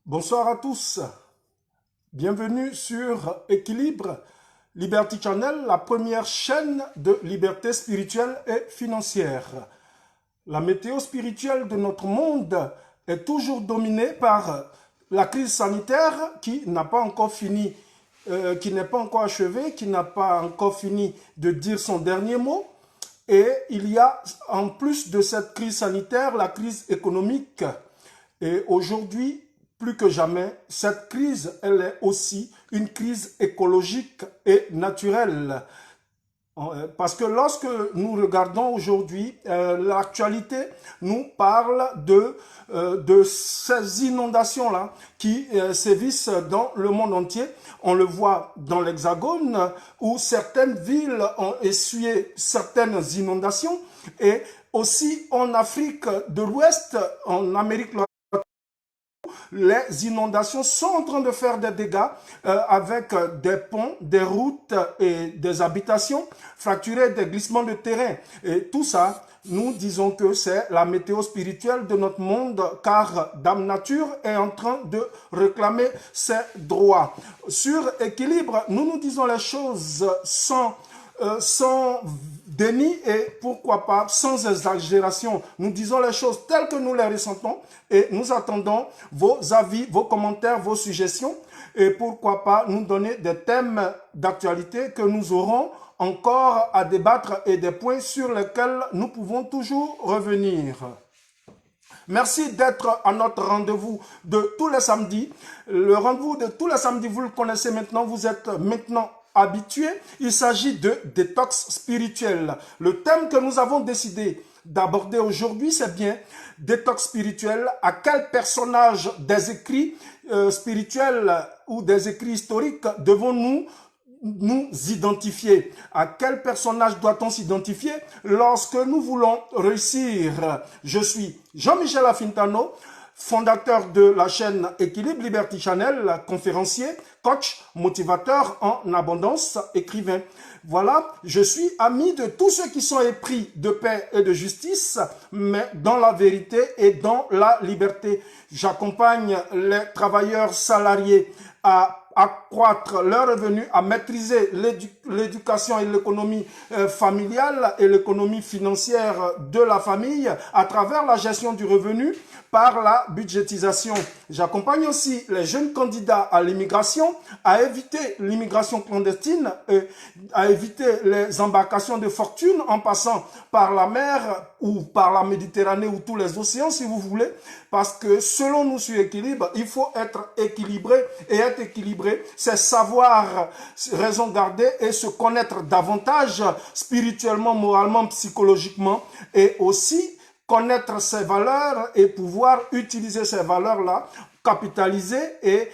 Bonsoir à tous, bienvenue sur Équilibre Liberty Channel, la première chaîne de liberté spirituelle et financière. La météo spirituelle de notre monde est toujours dominée par la crise sanitaire qui n'a pas encore fini, qui n'est pas encore achevée, qui n'a pas encore fini de dire son dernier mot. Et il y a, en plus de cette crise sanitaire, la crise économique. Et aujourd'hui, plus que jamais, cette crise, elle est aussi une crise écologique et naturelle. Parce que lorsque nous regardons aujourd'hui, l'actualité nous parle de ces inondations-là qui sévissent dans le monde entier. On le voit dans l'Hexagone où certaines villes ont essuyé certaines inondations et aussi en Afrique de l'Ouest, en Amérique latine, les inondations sont en train de faire des dégâts avec des ponts, des routes et des habitations fracturées, des glissements de terrain. Et tout ça, nous disons que c'est la météo spirituelle de notre monde, car Dame Nature est en train de réclamer ses droits. Sur Équilibre, nous disons les choses sans déni et pourquoi pas sans exagération. Nous disons les choses telles que nous les ressentons et nous attendons vos avis, vos commentaires, vos suggestions et pourquoi pas nous donner des thèmes d'actualité que nous aurons encore à débattre et des points sur lesquels nous pouvons toujours revenir. Merci d'être à notre rendez-vous de tous les samedis. Le rendez-vous de tous les samedis, vous le connaissez maintenant, vous êtes maintenant habitué. Il s'agit de détox spirituel. Le thème que nous avons décidé d'aborder aujourd'hui, c'est bien détox spirituel. À quel personnage des écrits spirituels ou des écrits historiques devons-nous nous identifier? À quel personnage doit-on s'identifier lorsque nous voulons réussir? Je suis Jean-Michel Afintano, fondateur de la chaîne Équilibre Liberty Channel, conférencier, coach, motivateur en abondance, écrivain. Voilà, je suis ami de tous ceux qui sont épris de paix et de justice, mais dans la vérité et dans la liberté. J'accompagne les travailleurs salariés à accroître leurs revenus, à maîtriser l'éducation et l'économie familiale et l'économie financière de la famille à travers la gestion du revenu par la budgétisation. J'accompagne aussi les jeunes candidats à l'immigration à éviter l'immigration clandestine, à éviter les embarcations de fortune en passant par la mer ou par la Méditerranée ou tous les océans si vous voulez, parce que selon nous sur Équilibre, il faut être équilibré et être équilibré, c'est savoir raison garder et se connaître davantage spirituellement, moralement, psychologiquement et aussi connaître ses valeurs et pouvoir utiliser ces valeurs-là, capitaliser et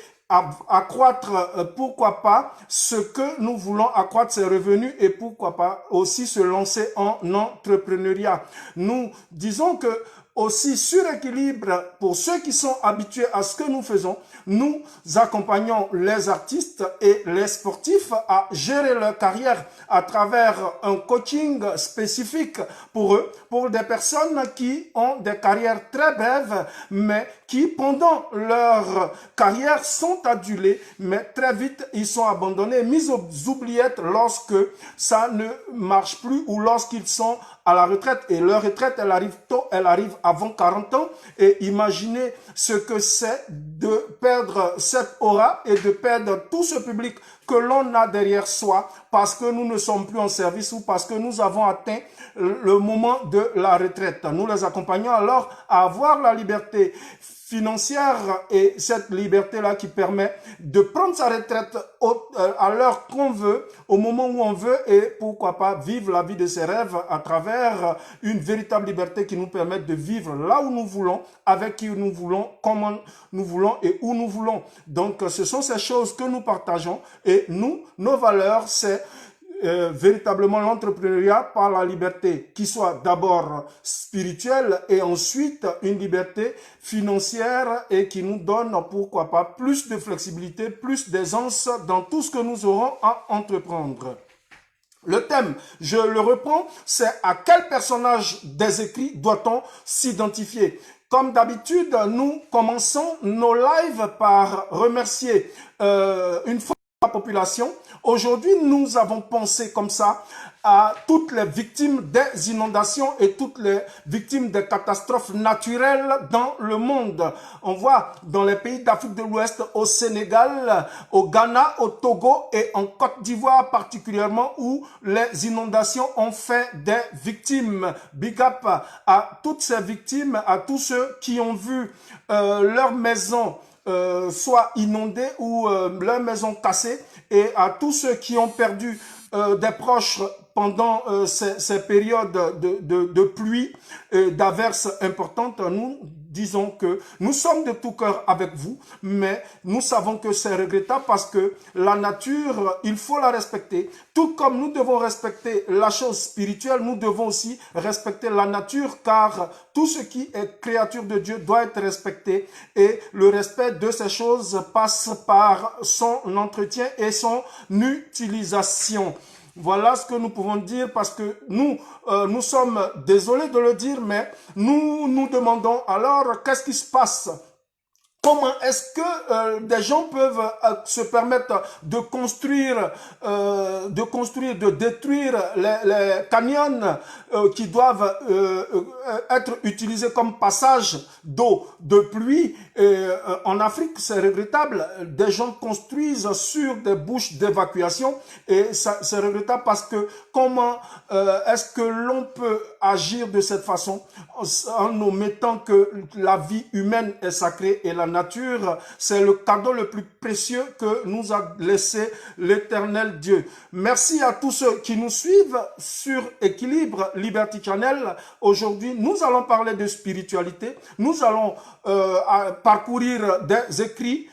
accroître, pourquoi pas, ce que nous voulons, accroître ses revenus et pourquoi pas aussi se lancer en entrepreneuriat. Nous disons que aussi sur Équilibre, pour ceux qui sont habitués à ce que nous faisons, nous accompagnons les artistes et les sportifs à gérer leur carrière à travers un coaching spécifique pour eux, pour des personnes qui ont des carrières très brèves, mais qui pendant leur carrière sont adulés, mais très vite ils sont abandonnés, mis aux oubliettes lorsque ça ne marche plus ou lorsqu'ils sont à la retraite. Et leur retraite, elle arrive tôt, elle arrive avant 40 ans. Et imaginez ce que c'est de perdre cette aura et de perdre tout ce public que l'on a derrière soi parce que nous ne sommes plus en service ou parce que nous avons atteint le moment de la retraite. Nous les accompagnons alors à avoir la liberté financière et cette liberté-là qui permet de prendre sa retraite à l'heure qu'on veut, au moment où on veut et pourquoi pas vivre la vie de ses rêves à travers une véritable liberté qui nous permet de vivre là où nous voulons, avec qui nous voulons, comment nous voulons et où nous voulons. Donc ce sont ces choses que nous partageons et nous, nos valeurs, c'est véritablement l'entrepreneuriat par la liberté qui soit d'abord spirituelle et ensuite une liberté financière et qui nous donne pourquoi pas plus de flexibilité, plus d'aisance dans tout ce que nous aurons à entreprendre. Le thème, je le reprends, c'est à quel personnage des écrits doit-on s'identifier? Comme d'habitude, nous commençons nos lives par remercier une fois la population. Aujourd'hui, nous avons pensé comme ça à toutes les victimes des inondations et toutes les victimes des catastrophes naturelles dans le monde. On voit dans les pays d'Afrique de l'Ouest, au Sénégal, au Ghana, au Togo et en Côte d'Ivoire particulièrement où les inondations ont fait des victimes. Big up à toutes ces victimes, à tous ceux qui ont vu leur maison soit inondée ou leur maison cassée et à tous ceux qui ont perdu des proches pendant ces périodes de pluie et d'averses importantes. Nous disons que nous sommes de tout cœur avec vous, mais nous savons que c'est regrettable parce que la nature, il faut la respecter. Tout comme nous devons respecter la chose spirituelle, nous devons aussi respecter la nature, car tout ce qui est créature de Dieu doit être respecté et le respect de ces choses passe par son entretien et son utilisation. Voilà ce que nous pouvons dire parce que nous sommes désolés de le dire, mais nous nous demandons alors qu'est-ce qui se passe? Comment est-ce que des gens peuvent se permettre de construire, de détruire les canyons qui doivent être utilisés comme passage d'eau de pluie? En Afrique, c'est regrettable. Des gens construisent sur des bouches d'évacuation et c'est regrettable parce que comment est-ce que l'on peut agir de cette façon en omettant que la vie humaine est sacrée et la nature, c'est le cadeau le plus précieux que nous a laissé l'Éternel Dieu. Merci à tous ceux qui nous suivent sur Équilibre Liberty Channel. Aujourd'hui, nous allons parler de spiritualité. Nous allons parcourir des écrits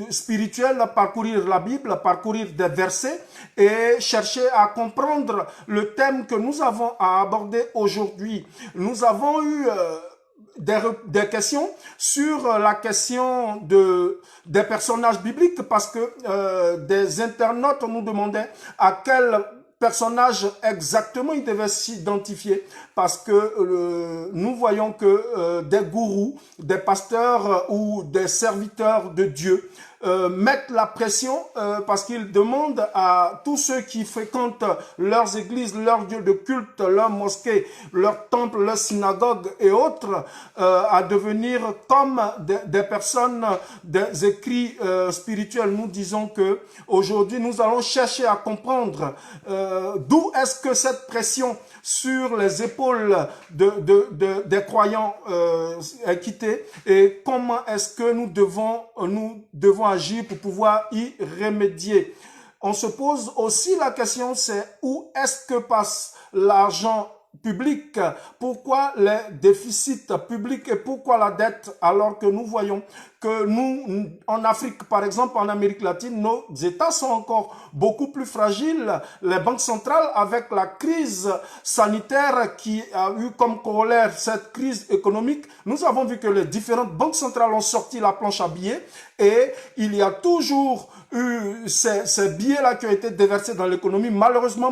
spirituel, parcourir la Bible, parcourir des versets et chercher à comprendre le thème que nous avons à aborder aujourd'hui. Nous avons eu des questions sur la question des personnages bibliques parce que des internautes nous demandaient à quel personnage exactement il devait s'identifier parce que nous voyons que des gourous, des pasteurs ou des serviteurs de Dieu mettent la pression parce qu'ils demandent à tous ceux qui fréquentent leurs églises, leurs lieux de culte, leurs mosquées, leurs temples, leurs synagogues et autres à devenir comme des personnes des écrits spirituels. Nous disons que aujourd'hui nous allons chercher à comprendre d'où est-ce que cette pression sur les épaules des croyants est quittée et comment est-ce que nous devons agir pour pouvoir y remédier. On se pose aussi la question, c'est où est-ce que passe l'argent public? Pourquoi les déficits publics et pourquoi la dette alors que nous voyons que nous, en Afrique, par exemple, en Amérique latine, nos États sont encore beaucoup plus fragiles. Les banques centrales, avec la crise sanitaire qui a eu comme corollaire cette crise économique, nous avons vu que les différentes banques centrales ont sorti la planche à billets et il y a toujours eu ces billets-là qui ont été déversés dans l'économie. Malheureusement,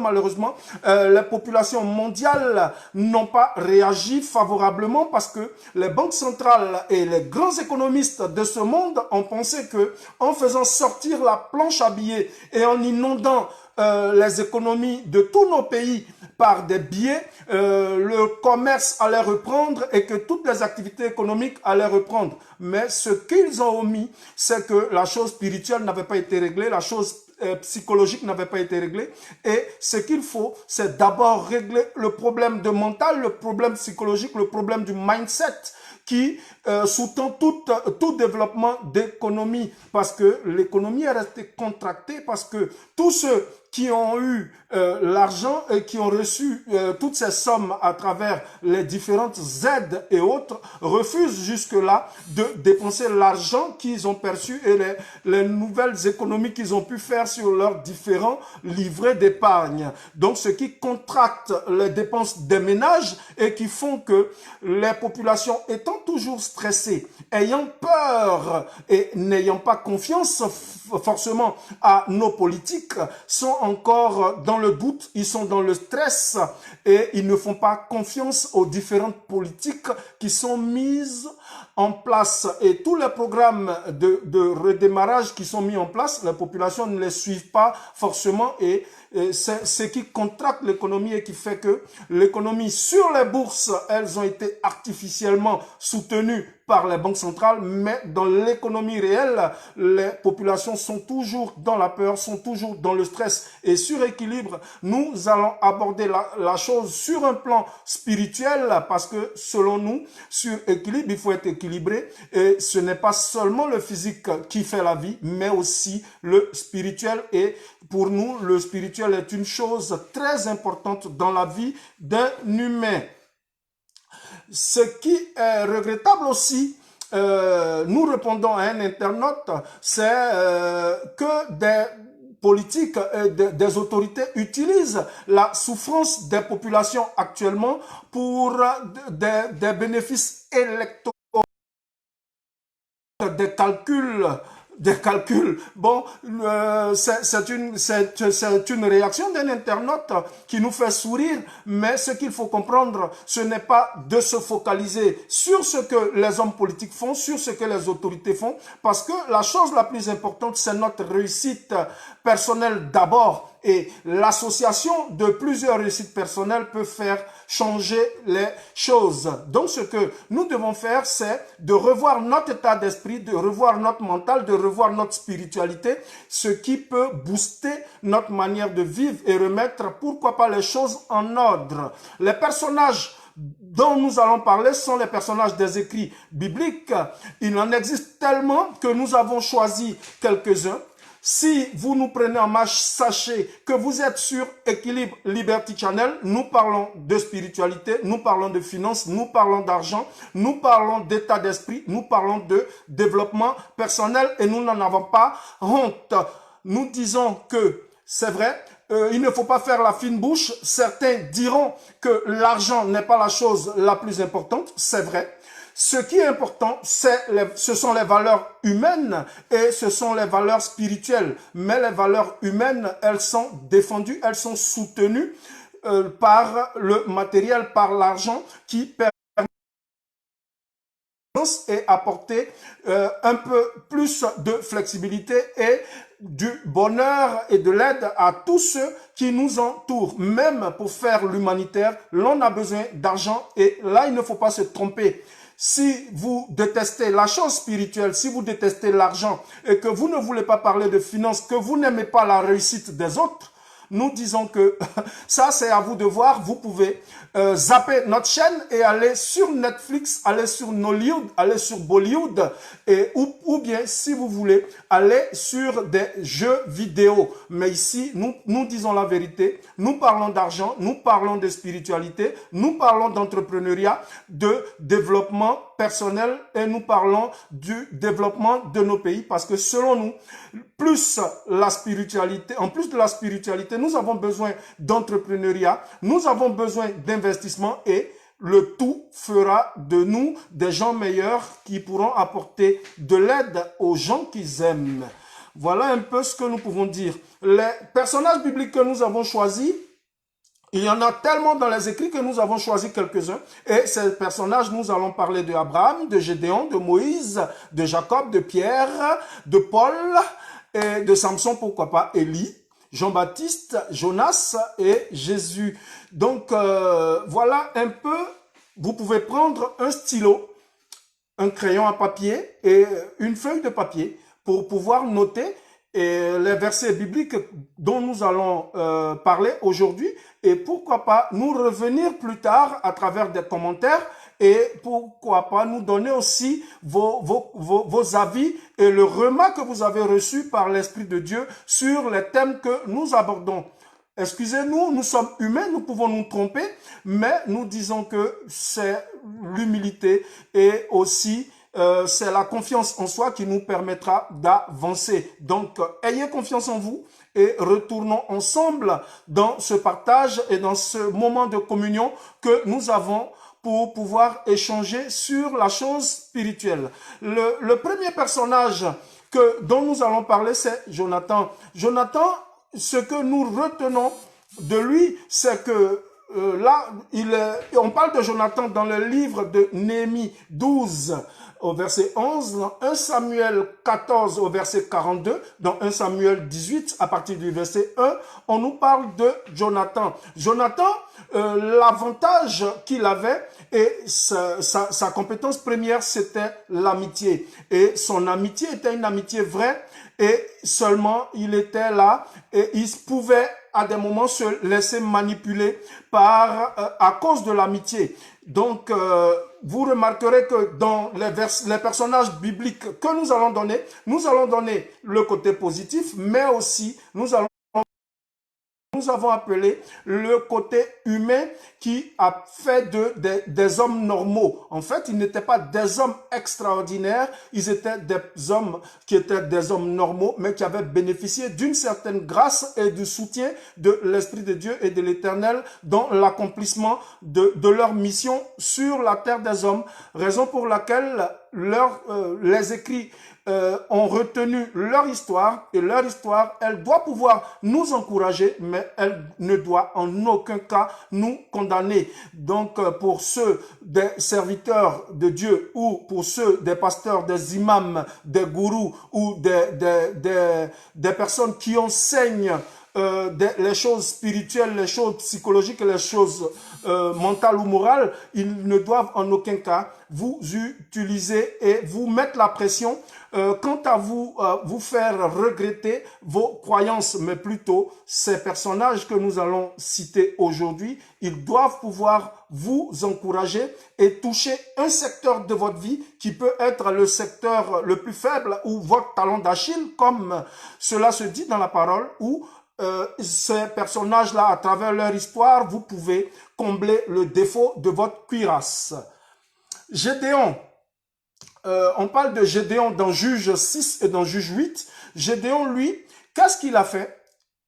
les populations mondiales n'ont pas réagi favorablement parce que les banques centrales et les grands économistes de ce monde ont pensé que en faisant sortir la planche à billets et en inondant les économies de tous nos pays par des billets, le commerce allait reprendre et que toutes les activités économiques allaient reprendre. Mais ce qu'ils ont omis, c'est que la chose spirituelle n'avait pas été réglée, la chose psychologique n'avait pas été réglée. Et ce qu'il faut, c'est d'abord régler le problème de mental, le problème psychologique, le problème du mindset qui sous-tend tout développement d'économie parce que l'économie est restée contractée parce que tous ceux qui ont eu l'argent et qui ont reçu toutes ces sommes à travers les différentes aides et autres refusent jusque-là de dépenser l'argent qu'ils ont perçu et les nouvelles économies qu'ils ont pu faire sur leurs différents livrets d'épargne. Donc, ce qui contracte les dépenses des ménages et qui font que les populations étant toujours stressées, ayant peur et n'ayant pas confiance forcément à nos politiques, sont encore dans le doute, ils sont dans le stress et ils ne font pas confiance aux différentes politiques qui sont mises en place et tous les programmes de redémarrage qui sont mis en place, les populations ne les suivent pas forcément et c'est ce qui contracte l'économie et qui fait que l'économie sur les bourses, elles ont été artificiellement soutenues par les banques centrales, mais dans l'économie réelle, les populations sont toujours dans la peur, sont toujours dans le stress. Et sur équilibre, nous allons aborder la chose sur un plan spirituel, parce que selon nous, sur équilibre, il faut être équilibré. Et ce n'est pas seulement le physique qui fait la vie, mais aussi le spirituel. Et pour nous, le spirituel est une chose très importante dans la vie d'un humain. Ce qui est regrettable aussi, nous répondons à un internaute, c'est que des politiques et des autorités utilisent la souffrance des populations actuellement pour des bénéfices électoraux, des calculs. Bon, c'est une réaction d'un internaute qui nous fait sourire, mais ce qu'il faut comprendre, ce n'est pas de se focaliser sur ce que les hommes politiques font, sur ce que les autorités font, parce que la chose la plus importante, c'est notre réussite personnelle d'abord. Et l'association de plusieurs réussites personnelles peut faire changer les choses. Donc, ce que nous devons faire, c'est de revoir notre état d'esprit, de revoir notre mental, de revoir notre spiritualité, ce qui peut booster notre manière de vivre et remettre, pourquoi pas, les choses en ordre. Les personnages dont nous allons parler sont les personnages des écrits bibliques. Il en existe tellement que nous avons choisi quelques-uns. Si vous nous prenez en marche, sachez que vous êtes sur Équilibre Liberty Channel. Nous parlons de spiritualité, nous parlons de finances, nous parlons d'argent, nous parlons d'état d'esprit, nous parlons de développement personnel et nous n'en avons pas honte. Nous disons que c'est vrai, il ne faut pas faire la fine bouche. Certains diront que l'argent n'est pas la chose la plus importante, c'est vrai. Ce qui est important, ce sont les valeurs humaines et ce sont les valeurs spirituelles. Mais les valeurs humaines, elles sont défendues, elles sont soutenues par le matériel, par l'argent qui permet et apporter un peu plus de flexibilité et du bonheur et de l'aide à tous ceux qui nous entourent. Même pour faire l'humanitaire, l'on a besoin d'argent et là, il ne faut pas se tromper. Si vous détestez la chose spirituelle, si vous détestez l'argent et que vous ne voulez pas parler de finances, que vous n'aimez pas la réussite des autres, nous disons que ça, c'est à vous de voir. Vous pouvez zapper notre chaîne et aller sur Netflix, aller sur Nollywood, aller sur Bollywood, et, ou bien, si vous voulez, aller sur des jeux vidéo. Mais ici, nous disons la vérité. Nous parlons d'argent, nous parlons de spiritualité, nous parlons d'entrepreneuriat, de développement personnel et nous parlons du développement de nos pays parce que selon nous, plus la spiritualité, en plus de la spiritualité, nous avons besoin d'entrepreneuriat, nous avons besoin d'investissement et le tout fera de nous des gens meilleurs qui pourront apporter de l'aide aux gens qu'ils aiment. Voilà un peu ce que nous pouvons dire. Les personnages bibliques que nous avons choisis, il y en a tellement dans les écrits que nous avons choisi quelques-uns. Et ces personnages, nous allons parler de Abraham, de Gédéon, de Moïse, de Jacob, de Pierre, de Paul et de Samson, pourquoi pas, Élie, Jean-Baptiste, Jonas et Jésus. Donc, voilà un peu, vous pouvez prendre un stylo, un crayon à papier et une feuille de papier pour pouvoir noter les versets bibliques dont nous allons parler aujourd'hui et pourquoi pas nous revenir plus tard à travers des commentaires et pourquoi pas nous donner aussi vos avis et le remarque que vous avez reçu par l'Esprit de Dieu sur les thèmes que nous abordons. Excusez-nous, nous sommes humains, nous pouvons nous tromper, mais nous disons que c'est l'humilité et aussi c'est la confiance en soi qui nous permettra d'avancer. Donc, ayez confiance en vous et retournons ensemble dans ce partage et dans ce moment de communion que nous avons pour pouvoir échanger sur la chose spirituelle. Le premier personnage dont nous allons parler, c'est Jonathan. Jonathan, ce que nous retenons de lui, c'est que là, on parle de Jonathan dans le livre de Néhémie 12 au verset 11, dans 1 Samuel 14 au verset 42, dans 1 Samuel 18 à partir du verset 1, on nous parle de Jonathan. Jonathan, l'avantage qu'il avait et sa compétence première, c'était l'amitié. Et son amitié était une amitié vraie et seulement il était là et il pouvait à des moments se laisser manipuler à cause de l'amitié. Donc, vous remarquerez que dans les personnages bibliques que nous allons donner le côté positif, mais aussi nous avons appelé le côté humain qui a fait des hommes normaux. En fait, ils n'étaient pas des hommes extraordinaires, ils étaient des hommes qui étaient des hommes normaux, mais qui avaient bénéficié d'une certaine grâce et du soutien de l'Esprit de Dieu et de l'Éternel dans l'accomplissement de leur mission sur la terre des hommes. Raison pour laquelle les écrits ont retenu leur histoire, et leur histoire, elle doit pouvoir nous encourager, mais elle ne doit en aucun cas nous condamner. Donc, pour ceux des serviteurs de Dieu, ou pour ceux des pasteurs, des imams, des gourous, ou des personnes qui enseignent les choses spirituelles, les choses psychologiques, les choses mentales ou morales, ils ne doivent en aucun cas vous utiliser et vous mettre la pression quant à vous faire regretter vos croyances, mais plutôt ces personnages que nous allons citer aujourd'hui, ils doivent pouvoir vous encourager et toucher un secteur de votre vie qui peut être le secteur le plus faible ou votre talon d'Achille, comme cela se dit dans la parole, où ces personnages-là, à travers leur histoire, vous pouvez combler le défaut de votre cuirasse. Gédéon, on parle de Gédéon dans Juge 6 et dans Juge 8. Gédéon, lui, qu'est-ce qu'il a fait?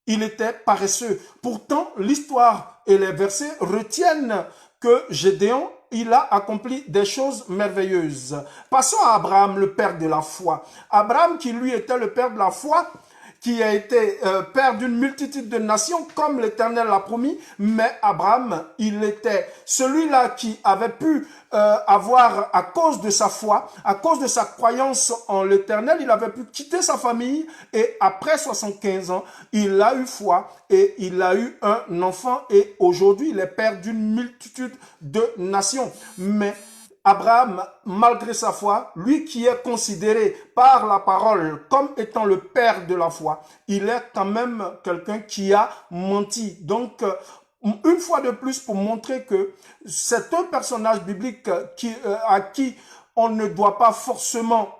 Il était paresseux. Pourtant, l'histoire et les versets retiennent que Gédéon, il a accompli des choses merveilleuses. Passons à Abraham, le père de la foi. Abraham, qui lui était le père de la foi, qui a été père d'une multitude de nations, comme l'Éternel l'a promis, mais Abraham, il était celui-là qui avait pu avoir, à cause de sa foi, à cause de sa croyance en l'Éternel, il avait pu quitter sa famille, et après 75 ans, il a eu foi, et il a eu un enfant, et aujourd'hui, il est père d'une multitude de nations. Mais Abraham, malgré sa foi, lui qui est considéré par la parole comme étant le père de la foi, il est quand même quelqu'un qui a menti. Donc, une fois de plus, pour montrer que c'est un personnage biblique à qui on ne doit pas forcément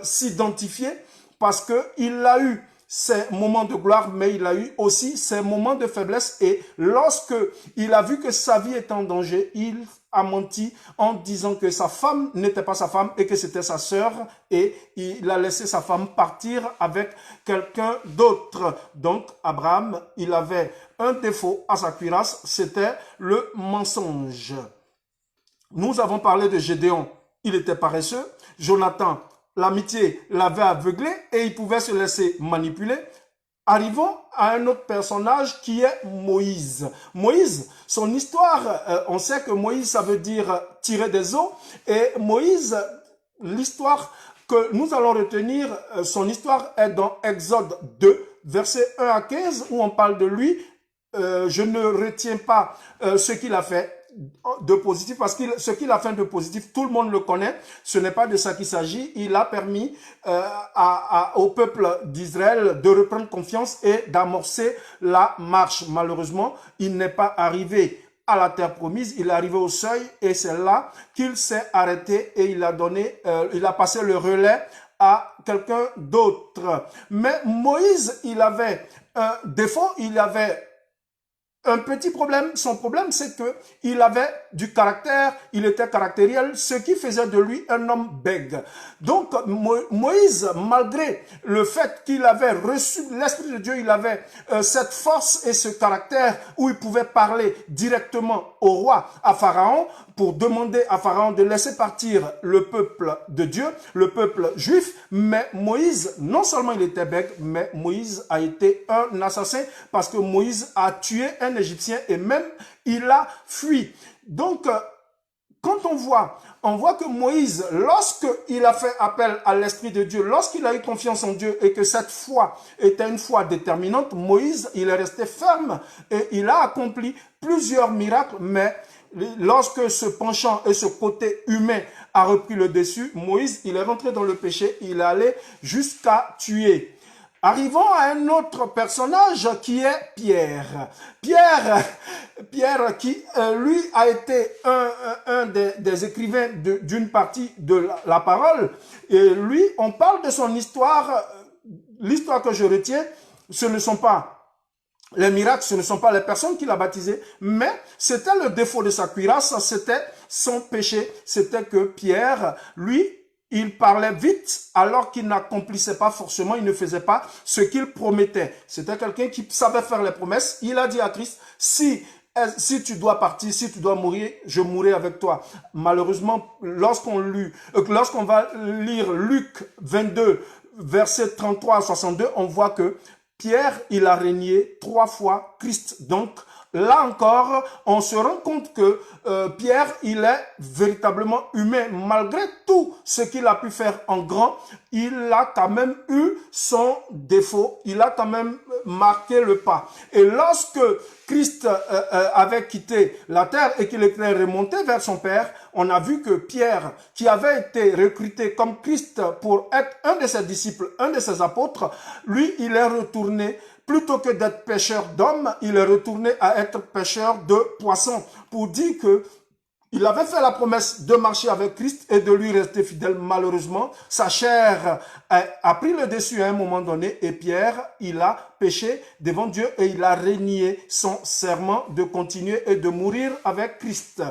s'identifier, parce qu'il a eu ses moments de gloire, mais il a eu aussi ses moments de faiblesse. Et lorsque il a vu que sa vie était en danger, il a menti en disant que sa femme n'était pas sa femme et que c'était sa sœur, et il a laissé sa femme partir avec quelqu'un d'autre. Donc Abraham, il avait un défaut à sa cuirasse, c'était le mensonge. Nous avons parlé de Gédéon, il était paresseux. Jonathan, l'amitié l'avait aveuglé et il pouvait se laisser manipuler. Arrivons à un autre personnage qui est Moïse. Moïse, son histoire, on sait que Moïse, ça veut dire tirer des eaux. Et Moïse, l'histoire que nous allons retenir, son histoire est dans Exode 2, versets 1 à 15, où on parle de lui. Je ne retiens pas ce qu'il a fait de positif, parce que ce qu'il a fait de positif, tout le monde le connaît. Ce n'est pas de ça qu'il s'agit. Il a permis au peuple d'Israël de reprendre confiance et d'amorcer la marche. Malheureusement, il n'est pas arrivé à la terre promise, il est arrivé au seuil, et c'est là qu'il s'est arrêté et il a passé le relais à quelqu'un d'autre. Mais Moïse, il avait un défaut, il avait un petit problème. Son problème, c'est que il avait du caractère, il était caractériel, ce qui faisait de lui un homme bègue. Donc, Moïse, malgré le fait qu'il avait reçu l'Esprit de Dieu, il avait cette force et ce caractère où il pouvait parler directement au roi, à Pharaon, pour demander à Pharaon de laisser partir le peuple de Dieu, le peuple juif. Mais Moïse, non seulement il était bègue, mais Moïse a été un assassin, parce que Moïse a tué un un Égyptien et même il a fui. Donc, quand on voit que Moïse, lorsqu'il a fait appel à l'Esprit de Dieu, lorsqu'il a eu confiance en Dieu et que cette foi était une foi déterminante, Moïse, il est resté ferme et il a accompli plusieurs miracles, mais lorsque ce penchant et ce côté humain a repris le dessus, Moïse, il est rentré dans le péché, il est allé jusqu'à tuer. Arrivons à un autre personnage qui est Pierre. Pierre qui, lui, a été un des écrivains d'une partie de la parole. Et lui, on parle de son histoire. L'histoire que je retiens, ce ne sont pas les miracles, ce ne sont pas les personnes qu'il a baptisées, mais c'était le défaut de sa cuirasse, c'était son péché. C'était que Pierre, lui, il parlait vite alors qu'il n'accomplissait pas forcément, il ne faisait pas ce qu'il promettait. C'était quelqu'un qui savait faire les promesses. Il a dit à Christ, si tu dois partir, si tu dois mourir, je mourrai avec toi. Malheureusement, lorsqu'on va lire Luc 22, versets 33 à 62, on voit que Pierre, il a régné 3 fois Christ. Donc, là encore, on se rend compte que Pierre, il est véritablement humain. Malgré tout ce qu'il a pu faire en grand, il a quand même eu son défaut. Il a quand même marqué le pas. Et lorsque Christ avait quitté la terre et qu'il était remonté vers son Père, on a vu que Pierre, qui avait été recruté comme Christ pour être un de ses disciples, un de ses apôtres, lui, il est retourné. Plutôt que d'être pêcheur d'hommes, il est retourné à être pêcheur de poissons pour dire que il avait fait la promesse de marcher avec Christ et de lui rester fidèle. Malheureusement, sa chair a pris le dessus à un moment donné et Pierre, il a péché devant Dieu et il a renié son serment de continuer et de mourir avec Christ.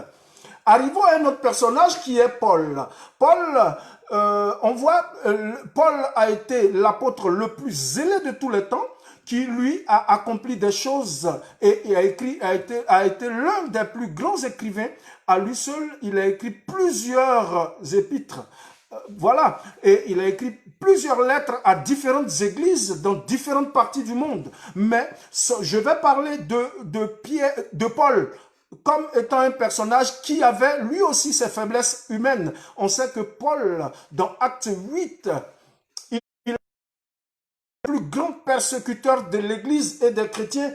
Arrivons à un autre personnage qui est Paul. Paul, on voit, Paul a été l'apôtre le plus zélé de tous les temps, qui lui a accompli des choses et a été l'un des plus grands écrivains. À lui seul, il a écrit plusieurs épîtres. Voilà, et il a écrit plusieurs lettres à différentes églises dans différentes parties du monde. Mais je vais parler de Paul comme étant un personnage qui avait lui aussi ses faiblesses humaines. On sait que Paul, dans Acte 8, plus grand persécuteur de l'Église et des chrétiens,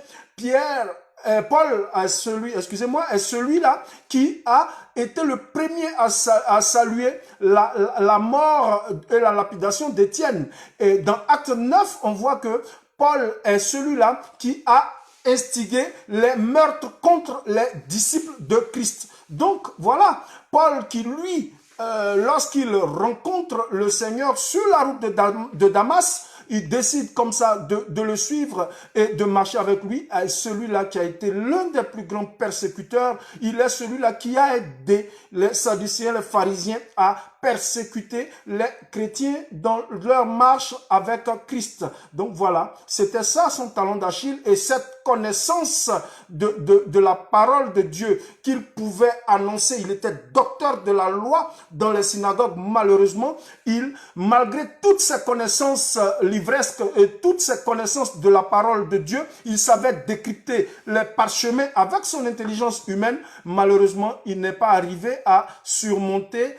Paul est celui-là qui a été le premier à saluer la mort et la lapidation d'Étienne. Et dans Acte 9, on voit que Paul est celui-là qui a instigé les meurtres contre les disciples de Christ. Donc voilà, Paul qui lui, lorsqu'il rencontre le Seigneur sur la route de Damas, il décide comme ça de le suivre et de marcher avec lui. Celui-là qui a été l'un des plus grands persécuteurs, il est celui-là qui a aidé les Sadducéens, les pharisiens à persécuter les chrétiens dans leur marche avec Christ. Donc voilà, c'était ça son talon d'Achille et cette connaissance de la parole de Dieu qu'il pouvait annoncer. Il était docteur de la loi dans les synagogues. Malheureusement, malgré toutes ses connaissances livresques et toutes ses connaissances de la parole de Dieu, il savait décrypter les parchemins avec son intelligence humaine. Malheureusement, il n'est pas arrivé à surmonter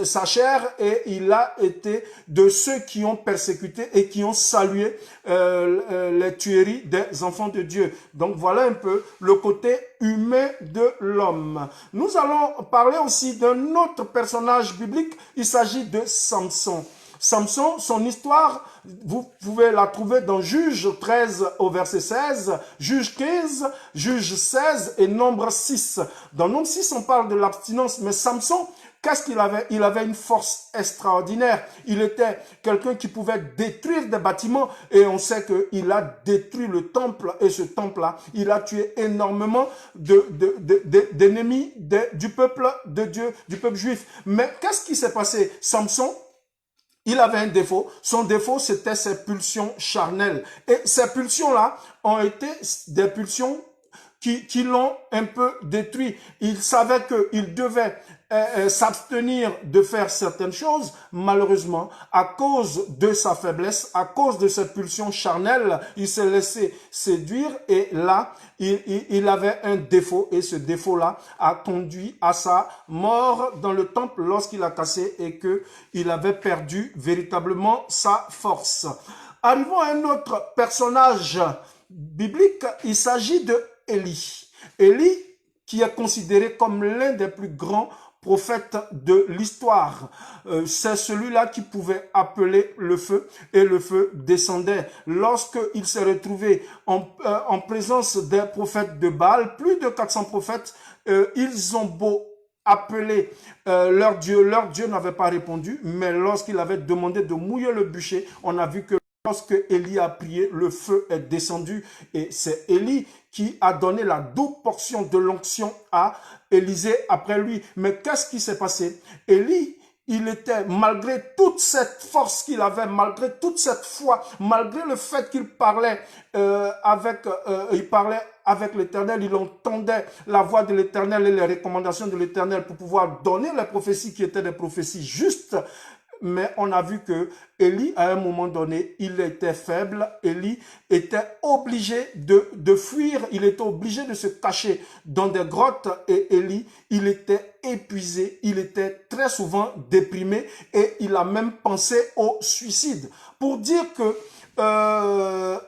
sa chair et il a été de ceux qui ont persécuté et qui ont salué les tueries des enfants de Dieu. Donc voilà un peu le côté humain de l'homme. Nous allons parler aussi d'un autre personnage biblique, il s'agit de Samson. Samson, son histoire, vous pouvez la trouver dans Juge 13 au verset 16, Juge 15, Juge 16 et Nombre 6. Dans Nombre 6, on parle de l'abstinence, mais Samson, qu'est-ce qu'il avait? Il avait une force extraordinaire. Il était quelqu'un qui pouvait détruire des bâtiments et on sait qu'il a détruit le temple et ce temple-là, il a tué énormément d'ennemis du peuple de Dieu, du peuple juif. Mais qu'est-ce qui s'est passé? Samson, il avait un défaut. Son défaut, c'était ses pulsions charnelles. Et ces pulsions-là ont été des pulsions qui l'ont un peu détruit. Il savait qu'il devait s'abstenir de faire certaines choses, malheureusement, à cause de sa faiblesse, à cause de cette pulsion charnelle, il s'est laissé séduire et là, il avait un défaut et ce défaut-là a conduit à sa mort dans le temple lorsqu'il a cassé et qu'il avait perdu véritablement sa force. Arrivons à un autre personnage biblique, il s'agit de Élie. Élie, qui est considéré comme l'un des plus grands prophètes de l'histoire. C'est celui-là qui pouvait appeler le feu et le feu descendait. Lorsqu'il s'est retrouvé en présence des prophètes de Baal, plus de 400 prophètes, ils ont beau appeler leur Dieu n'avait pas répondu, mais lorsqu'il avait demandé de mouiller le bûcher, on a vu que lorsque Élie a prié, le feu est descendu et c'est Élie qui a donné la double portion de l'onction à Élisée après lui. Mais qu'est-ce qui s'est passé? Élie, il était, malgré toute cette force qu'il avait, malgré toute cette foi, malgré le fait qu'il parlait avec l'Éternel, il entendait la voix de l'Éternel et les recommandations de l'Éternel pour pouvoir donner les prophéties qui étaient des prophéties justes. Mais on a vu que Élie, à un moment donné, il était faible. Élie était obligé de fuir. Il était obligé de se cacher dans des grottes. Et Élie, il était épuisé. Il était très souvent déprimé. Et il a même pensé au suicide. Pour dire que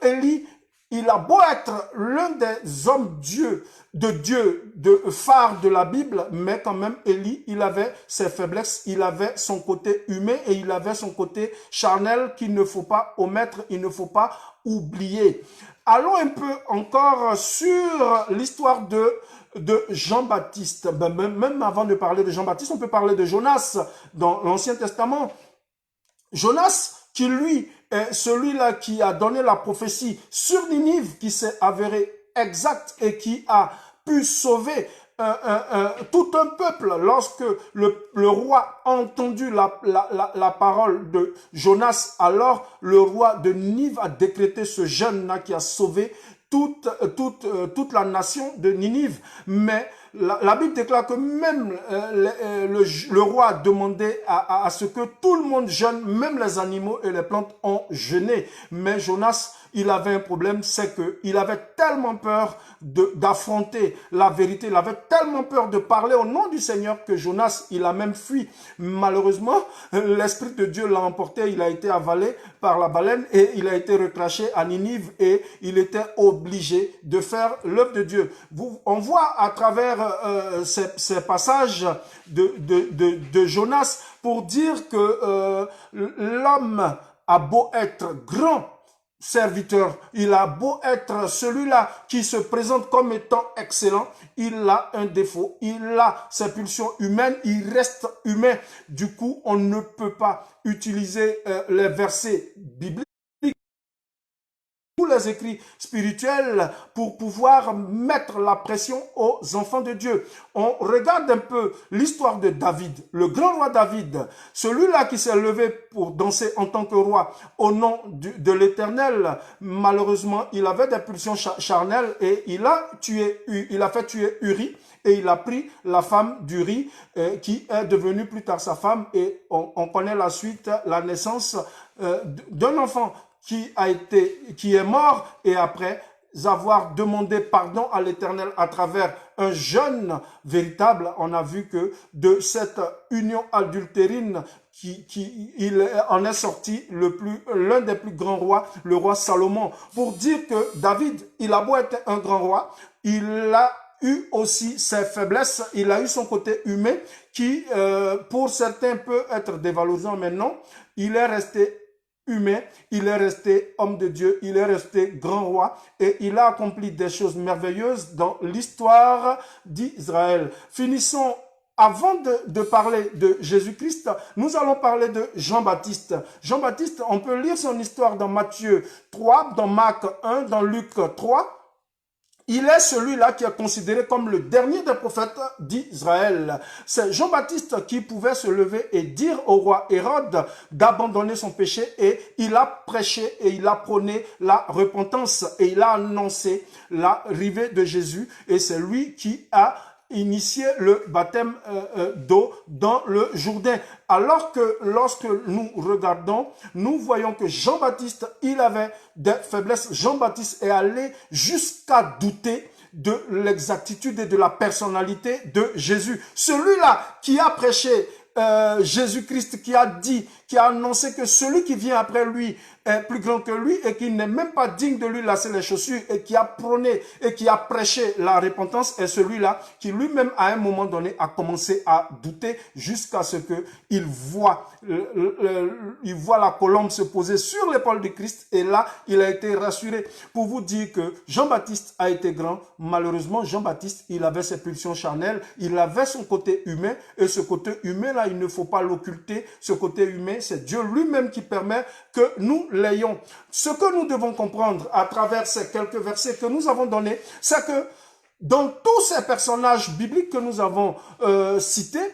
Élie, il a beau être l'un des hommes de phare de la Bible, mais quand même, Élie, il avait ses faiblesses, il avait son côté humain et il avait son côté charnel qu'il ne faut pas omettre, il ne faut pas oublier. Allons un peu encore sur l'histoire de Jean-Baptiste. Même avant de parler de Jean-Baptiste, on peut parler de Jonas dans l'Ancien Testament. Jonas, qui lui est celui-là qui a donné la prophétie sur Ninive, qui s'est avéré exact et qui a pu sauver tout un peuple. Lorsque le roi a entendu la parole de Jonas, alors le roi de Ninive a décrété ce jeune-là qui a sauvé toute la nation de Ninive. Mais la Bible déclare que même le roi a demandé à ce que tout le monde jeûne, même les animaux et les plantes ont jeûné. Mais Jonas, il avait un problème, c'est qu'il avait tellement peur d'affronter la vérité, il avait tellement peur de parler au nom du Seigneur que Jonas, il a même fui. Malheureusement, l'Esprit de Dieu l'a emporté, il a été avalé par la baleine et il a été recraché à Ninive et il était obligé de faire l'œuvre de Dieu. On voit à travers ces passages de Jonas pour dire que l'homme a beau être grand serviteur, il a beau être celui-là qui se présente comme étant excellent, il a un défaut, il a ses pulsions humaines, il reste humain. Du coup, on ne peut pas utiliser les versets bibliques, tous les écrits spirituels pour pouvoir mettre la pression aux enfants de Dieu. On regarde un peu l'histoire de David, le grand roi David, celui-là qui s'est levé pour danser en tant que roi au nom de l'Éternel. Malheureusement, il avait des pulsions charnelles et il a fait tuer Uri et il a pris la femme d'Uri qui est devenue plus tard sa femme et on connaît la suite, la naissance d'un enfant qui est mort et après avoir demandé pardon à l'Éternel à travers un jeûne véritable, on a vu que de cette union adultérine il en est sorti l'un des plus grands rois, le roi Salomon. Pour dire que David, il a beau être un grand roi, il a eu aussi ses faiblesses, il a eu son côté humain qui, pour certains, peut être dévalorisant, mais non, il est resté humain, il est resté homme de Dieu, il est resté grand roi et il a accompli des choses merveilleuses dans l'histoire d'Israël. Finissons, avant de parler de Jésus-Christ, nous allons parler de Jean-Baptiste. Jean-Baptiste, on peut lire son histoire dans Matthieu 3, dans Marc 1, dans Luc 3. Il est celui-là qui est considéré comme le dernier des prophètes d'Israël. C'est Jean-Baptiste qui pouvait se lever et dire au roi Hérode d'abandonner son péché et il a prêché et il a prôné la repentance et il a annoncé l'arrivée de Jésus et c'est lui qui a initié le baptême d'eau dans le Jourdain. Alors que lorsque nous regardons, nous voyons que Jean-Baptiste, il avait des faiblesses. Jean-Baptiste est allé jusqu'à douter de l'exactitude et de la personnalité de Jésus. Celui-là qui a prêché Jésus-Christ, qui a dit, qui a annoncé que celui qui vient après lui est plus grand que lui et qui n'est même pas digne de lui lasser les chaussures et qui a prôné et qui a prêché la repentance est celui-là qui lui-même à un moment donné a commencé à douter jusqu'à ce qu'il voit, il voit la colombe se poser sur l'épaule de Christ et là il a été rassuré. Pour vous dire que Jean-Baptiste a été grand, malheureusement Jean-Baptiste il avait ses pulsions charnelles, il avait son côté humain et ce côté humain là il ne faut pas l'occulter, ce côté humain c'est Dieu lui-même qui permet que nous l'ayons. Ce que nous devons comprendre à travers ces quelques versets que nous avons donnés, c'est que dans tous ces personnages bibliques que nous avons cités,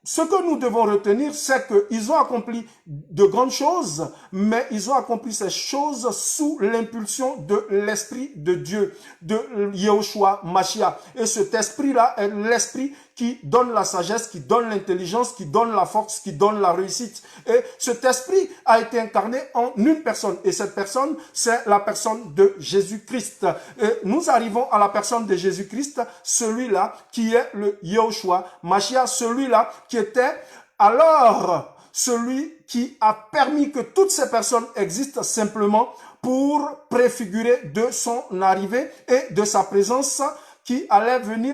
ce que nous devons retenir, c'est qu'ils ont accompli de grandes choses, mais ils ont accompli ces choses sous l'impulsion de l'Esprit de Dieu, de Yahushua Mashiach. Et cet esprit-là est l'esprit qui donne la sagesse, qui donne l'intelligence, qui donne la force, qui donne la réussite. Et cet esprit a été incarné en une personne. Et cette personne, c'est la personne de Jésus-Christ. Et nous arrivons à la personne de Jésus-Christ, celui-là qui est le Yahushua Mashiach, celui-là qui était alors celui qui a permis que toutes ces personnes existent simplement pour préfigurer de son arrivée et de sa présence qui allait venir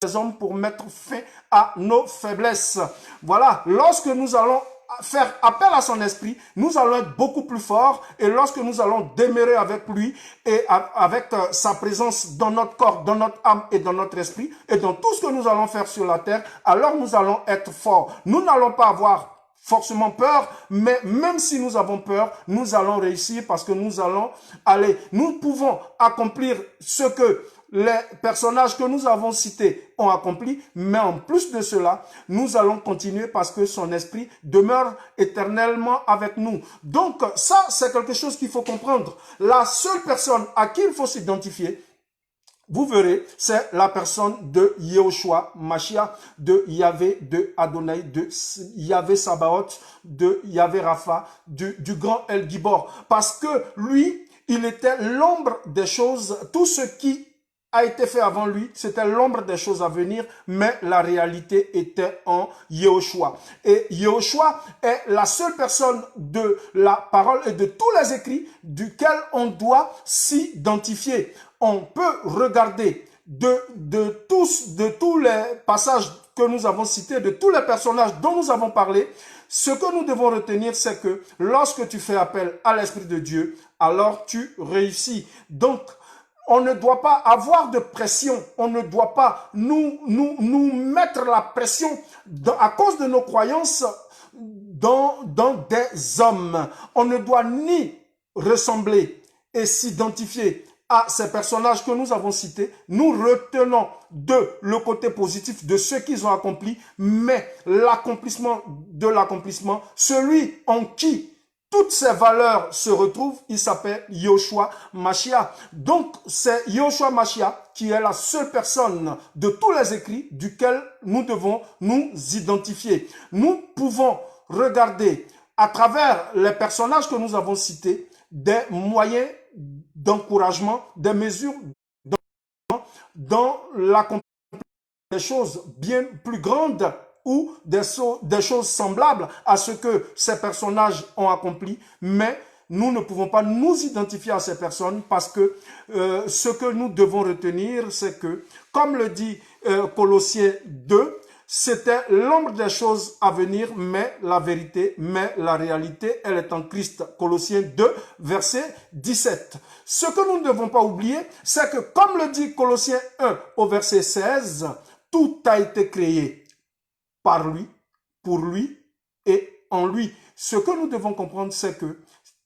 des hommes pour mettre fin à nos faiblesses. Voilà, lorsque nous allons faire appel à son esprit, nous allons être beaucoup plus forts et lorsque nous allons demeurer avec lui et avec sa présence dans notre corps, dans notre âme et dans notre esprit et dans tout ce que nous allons faire sur la terre, alors nous allons être forts. Nous n'allons pas avoir forcément peur, mais même si nous avons peur, nous allons réussir parce que nous allons aller. Nous pouvons accomplir ce que les personnages que nous avons cités ont accompli, mais en plus de cela, nous allons continuer parce que son esprit demeure éternellement avec nous. Donc ça, c'est quelque chose qu'il faut comprendre. La seule personne à qui il faut s'identifier, vous verrez, c'est la personne de Yahushua Mashiach, de Yahvé, de Adonai, de Yahvé Sabaoth, de Yahvé Rapha, du grand El Gibor. Parce que lui, il était l'ombre des choses, tout ce qui a été fait avant lui, c'était l'ombre des choses à venir, mais la réalité était en Yahushua. Et Yahushua est la seule personne de la parole et de tous les écrits duquel on doit s'identifier. On peut regarder de tous les passages que nous avons cités, de tous les personnages dont nous avons parlé. Ce que nous devons retenir, c'est que lorsque tu fais appel à l'Esprit de Dieu, alors tu réussis. Donc, on ne doit pas avoir de pression. On ne doit pas nous mettre la pression à cause de nos croyances dans des hommes. On ne doit ni ressembler et s'identifier à ces personnages que nous avons cités. Nous retenons le côté positif de ce qu'ils ont accompli, mais l'accomplissement de l'accomplissement, celui en qui toutes ces valeurs se retrouvent, il s'appelle Yahushua Mashiach. Donc, c'est Yahushua Mashiach qui est la seule personne de tous les écrits duquel nous devons nous identifier. Nous pouvons regarder à travers les personnages que nous avons cités des moyens d'encouragement, des mesures dans l'accomplissement des choses bien plus grandes ou des choses semblables à ce que ces personnages ont accompli, mais nous ne pouvons pas nous identifier à ces personnes parce que ce que nous devons retenir, c'est que, comme le dit Colossiens 2, c'était l'ombre des choses à venir, mais la vérité, mais la réalité, elle est en Christ. Colossiens 2, verset 17. Ce que nous ne devons pas oublier, c'est que, comme le dit Colossiens 1 au verset 16, tout a été créé par lui, pour lui et en lui. Ce que nous devons comprendre, c'est que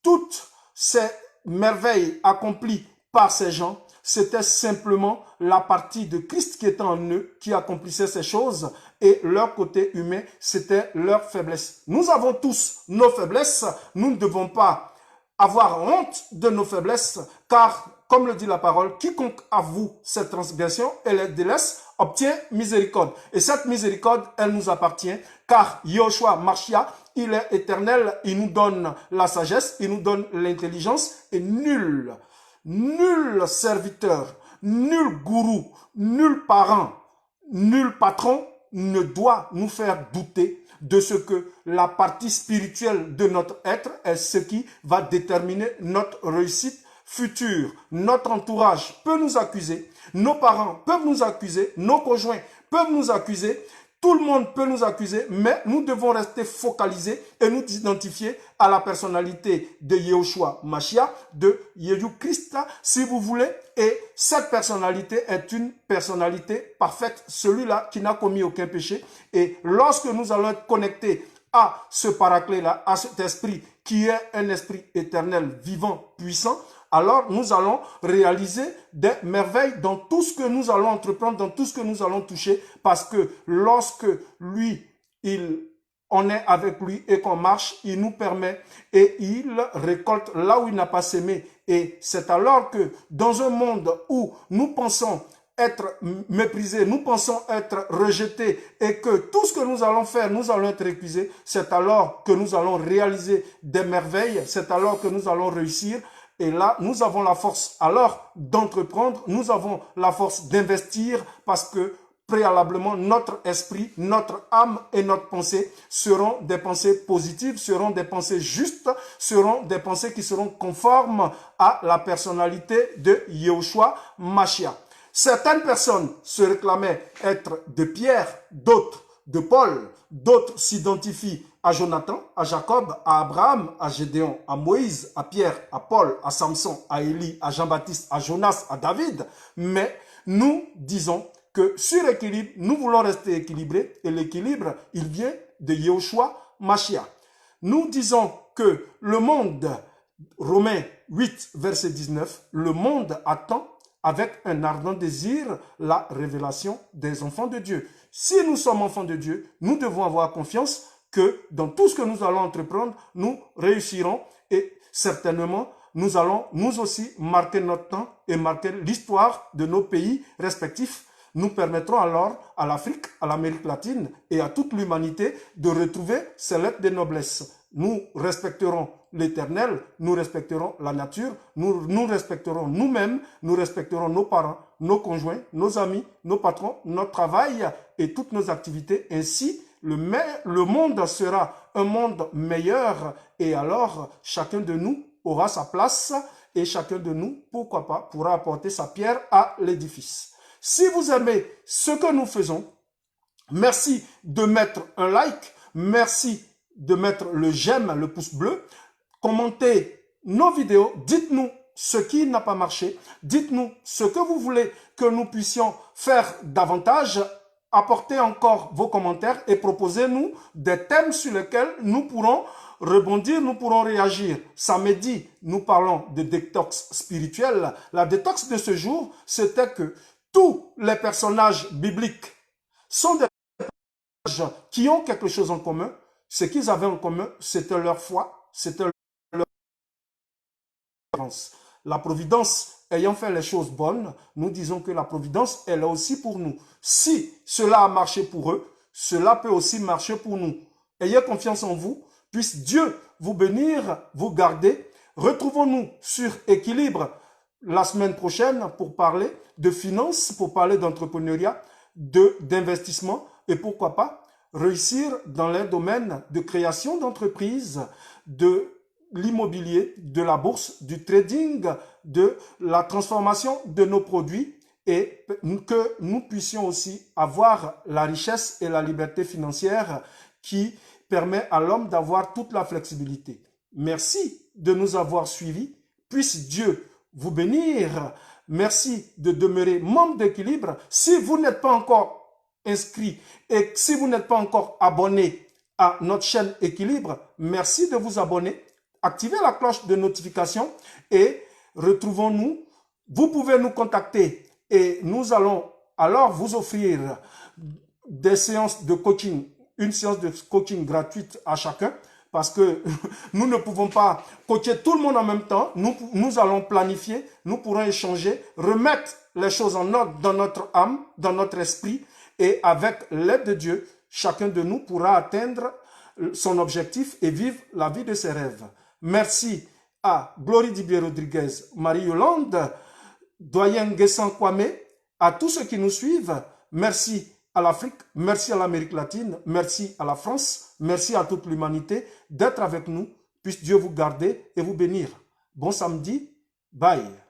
toutes ces merveilles accomplies par ces gens, c'était simplement la partie de Christ qui était en eux, qui accomplissait ces choses, et leur côté humain, c'était leur faiblesse. Nous avons tous nos faiblesses, nous ne devons pas avoir honte de nos faiblesses, car comme le dit la parole, quiconque avoue cette transgression et les délaisse obtient miséricorde. Et cette miséricorde, elle nous appartient, car Yahushua Mashiach, il est éternel, il nous donne la sagesse, il nous donne l'intelligence, et nul serviteur, nul gourou, nul parent, nul patron ne doit nous faire douter de ce que la partie spirituelle de notre être est ce qui va déterminer notre réussite future. Notre entourage peut nous accuser, nos parents peuvent nous accuser, nos conjoints peuvent nous accuser, tout le monde peut nous accuser, mais nous devons rester focalisés et nous identifier à la personnalité de Yahushua Mashiach, de Jésus Christ, si vous voulez. Et cette personnalité est une personnalité parfaite, celui-là qui n'a commis aucun péché. Et lorsque nous allons être connectés à ce paraclet-là, à cet esprit qui est un esprit éternel, vivant, puissant, alors nous allons réaliser des merveilles dans tout ce que nous allons entreprendre, dans tout ce que nous allons toucher, parce que lorsque on est avec lui et qu'on marche, il nous permet et il récolte là où il n'a pas semé. Et c'est alors que dans un monde où nous pensons être méprisés, nous pensons être rejetés et que tout ce que nous allons faire, nous allons être épuisés, c'est alors que nous allons réaliser des merveilles, c'est alors que nous allons réussir. Et là, nous avons la force alors d'entreprendre, nous avons la force d'investir parce que préalablement, notre esprit, notre âme et notre pensée seront des pensées positives, seront des pensées justes, seront des pensées qui seront conformes à la personnalité de Yahushua Mashiach. Certaines personnes se réclamaient être de Pierre, d'autres de Paul, d'autres s'identifient à Jonathan, à Jacob, à Abraham, à Gédéon, à Moïse, à Pierre, à Paul, à Samson, à Élie, à Jean-Baptiste, à Jonas, à David. Mais nous disons que sur équilibre, nous voulons rester équilibrés et l'équilibre, il vient de Yahushua Mashiach. Nous disons que le monde, Romains 8, verset 19, le monde attend avec un ardent désir la révélation des enfants de Dieu. Si nous sommes enfants de Dieu, nous devons avoir confiance que dans tout ce que nous allons entreprendre, nous réussirons et certainement, nous allons nous aussi marquer notre temps et marquer l'histoire de nos pays respectifs. Nous permettrons alors à l'Afrique, à l'Amérique latine et à toute l'humanité de retrouver ses lettres de noblesse. Nous respecterons l'Éternel, nous respecterons la nature, nous respecterons nous-mêmes, nous respecterons nos parents, nos conjoints, nos amis, nos patrons, notre travail et toutes nos activités. Ainsi, le monde sera un monde meilleur et alors chacun de nous aura sa place et chacun de nous, pourquoi pas, pourra apporter sa pierre à l'édifice. Si vous aimez ce que nous faisons, merci de mettre un like, merci de mettre le j'aime, le pouce bleu, commentez nos vidéos, dites-nous ce qui n'a pas marché, dites-nous ce que vous voulez que nous puissions faire davantage, apportez encore vos commentaires et proposez-nous des thèmes sur lesquels nous pourrons rebondir, nous pourrons réagir. Samedi, nous parlons de détox spirituel. La détox de ce jour, c'était que tous les personnages bibliques sont des personnages qui ont quelque chose en commun. Ce qu'ils avaient en commun, c'était leur foi, c'était leur providence. La providence ayant fait les choses bonnes, nous disons que la providence, elle est aussi pour nous. Si cela a marché pour eux, cela peut aussi marcher pour nous. Ayez confiance en vous, puisse Dieu vous bénir, vous garder. Retrouvons-nous sur Équilibre la semaine prochaine pour parler de finances, pour parler d'entrepreneuriat, d'investissement et pourquoi pas réussir dans les domaines de création d'entreprises, de l'immobilier, de la bourse, du trading, de la transformation de nos produits et que nous puissions aussi avoir la richesse et la liberté financière qui permet à l'homme d'avoir toute la flexibilité. Merci de nous avoir suivis. Puisse Dieu vous bénir. Merci de demeurer membre d'Équilibre. Si vous n'êtes pas encore inscrit et si vous n'êtes pas encore abonné à notre chaîne Équilibre, merci de vous abonner. Activez la cloche de notification et retrouvons-nous. Vous pouvez nous contacter et nous allons alors vous offrir des séances de coaching, une séance de coaching gratuite à chacun. parce que nous ne pouvons pas coacher tout le monde en même temps. Nous allons planifier, nous pourrons échanger, remettre les choses en ordre dans notre âme, dans notre esprit, et avec l'aide de Dieu, chacun de nous pourra atteindre son objectif et vivre la vie de ses rêves. Merci à Glory Dibier Rodriguez, Marie-Yolande, Doyen Guessan Kwame, à tous ceux qui nous suivent. Merci à l'Afrique, merci à l'Amérique latine, merci à la France, merci à toute l'humanité d'être avec nous. Puisse Dieu vous garder et vous bénir. Bon samedi, bye.